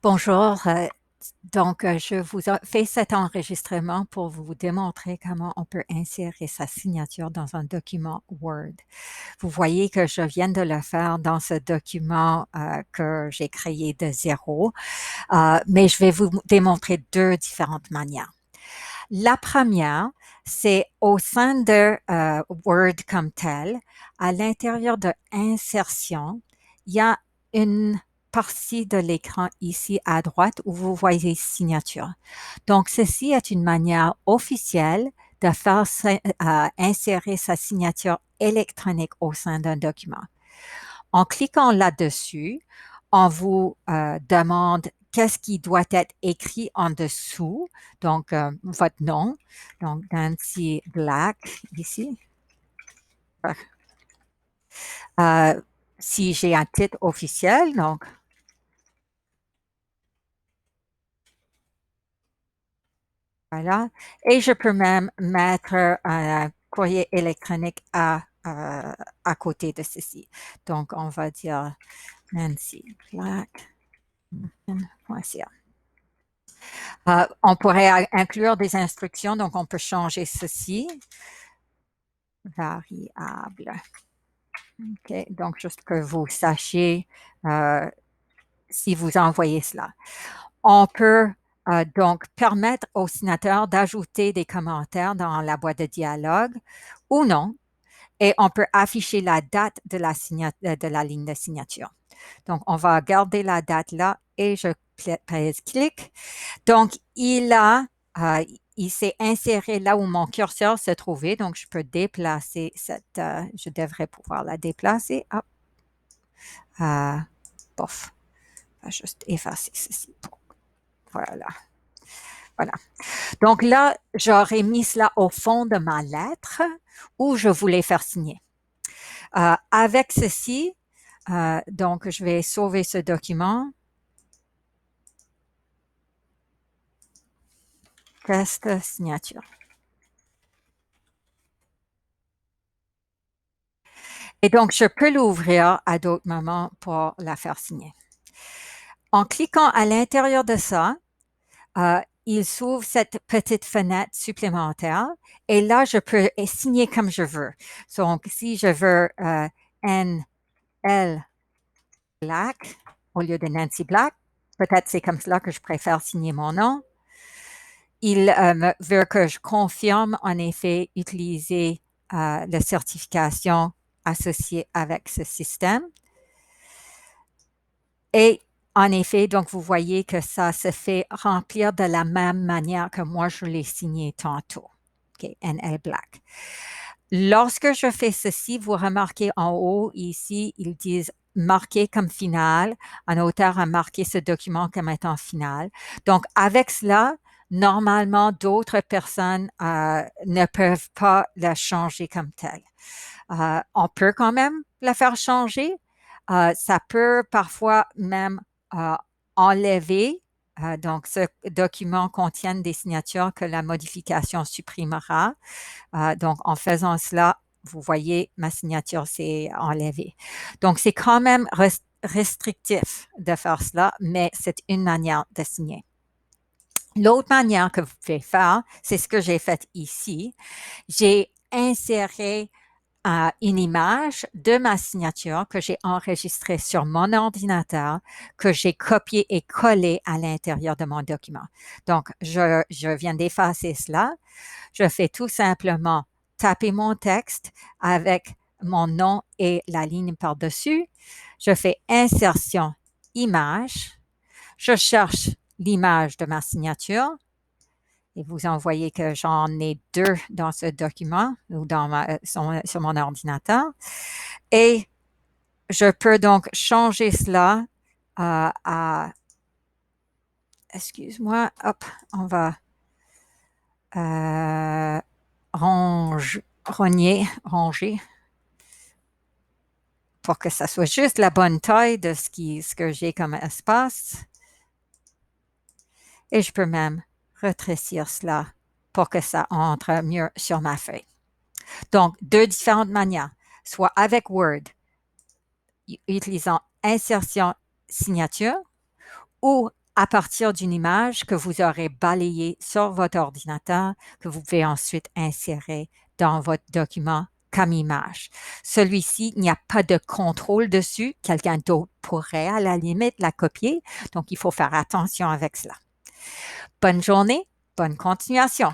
Bonjour. Je vous fais cet enregistrement pour vous démontrer comment on peut insérer sa signature dans un document Word. Vous voyez que je viens de le faire dans ce document que j'ai créé de zéro, mais je vais vous démontrer deux différentes manières. La première, c'est au sein de Word comme tel, à l'intérieur de Insertion, il y a une partie de l'écran ici à droite où vous voyez Signature. Donc, ceci est une manière officielle de faire insérer sa signature électronique au sein d'un document. En cliquant là-dessus, on vous demande qu'est-ce qui doit être écrit en dessous. Donc, votre nom. Donc, Nancy Black, ici. Euh, si j'ai un titre officiel, donc, voilà. Et je peux même mettre un courrier électronique à côté de ceci. Donc, on va dire Nancy Black. On pourrait inclure des instructions, donc on peut changer ceci. Variable. OK, donc juste que vous sachiez si vous envoyez cela. On peut donc permettre au signateur d'ajouter des commentaires dans la boîte de dialogue ou non, et on peut afficher la date de la ligne de signature. Donc, on va garder la date là et je pèse clic. Donc, il s'est inséré là où mon curseur se trouvait. Donc, je peux déplacer je devrais pouvoir la déplacer. Hop. Pof. Je vais juste effacer ceci. Voilà. Voilà. Donc là, j'aurais mis cela au fond de ma lettre où je voulais faire signer. Avec ceci, donc je vais sauver ce document. Test signature. Et donc, je peux l'ouvrir à d'autres moments pour la faire signer. En cliquant à l'intérieur de ça, il s'ouvre cette petite fenêtre supplémentaire et là, je peux signer comme je veux. Donc, si je veux N.L. Black au lieu de Nancy Black, peut-être c'est comme cela que je préfère signer mon nom. Il veut que je confirme en effet utiliser la certification associée avec ce système. Et en effet, donc vous voyez que ça se fait remplir de la même manière que moi je l'ai signé tantôt. OK, NL Black. Lorsque je fais ceci, vous remarquez en haut ici, ils disent marquer comme final. Un auteur a marqué ce document comme étant final. Donc, avec cela, normalement, d'autres personnes ne peuvent pas la changer comme telle. On peut quand même la faire changer. Ça peut parfois même enlever. Donc, ce document contient des signatures que la modification supprimera. Donc, en faisant cela, vous voyez, ma signature s'est enlevée. Donc, c'est quand même restrictif de faire cela, mais c'est une manière de signer. L'autre manière que vous pouvez faire, c'est ce que j'ai fait ici. J'ai inséré une image de ma signature que j'ai enregistrée sur mon ordinateur, que j'ai copié et collé à l'intérieur de mon document. Donc, je viens d'effacer cela. Je fais tout simplement taper mon texte avec mon nom et la ligne par-dessus. Je fais insertion image. Je cherche l'image de ma signature. Et vous en voyez que j'en ai deux dans ce document ou sur mon ordinateur. Et je peux donc changer cela excuse-moi, hop, on va ranger pour que ça soit juste la bonne taille de ce que j'ai comme espace. Et je peux même rétrécir cela pour que ça entre mieux sur ma feuille. Donc, deux différentes manières, soit avec Word, utilisant insertion signature, ou à partir d'une image que vous aurez balayée sur votre ordinateur, que vous pouvez ensuite insérer dans votre document comme image. Celui-ci, il n'y a pas de contrôle dessus. Quelqu'un d'autre pourrait à la limite la copier. Donc, il faut faire attention avec cela. Bonne journée, bonne continuation.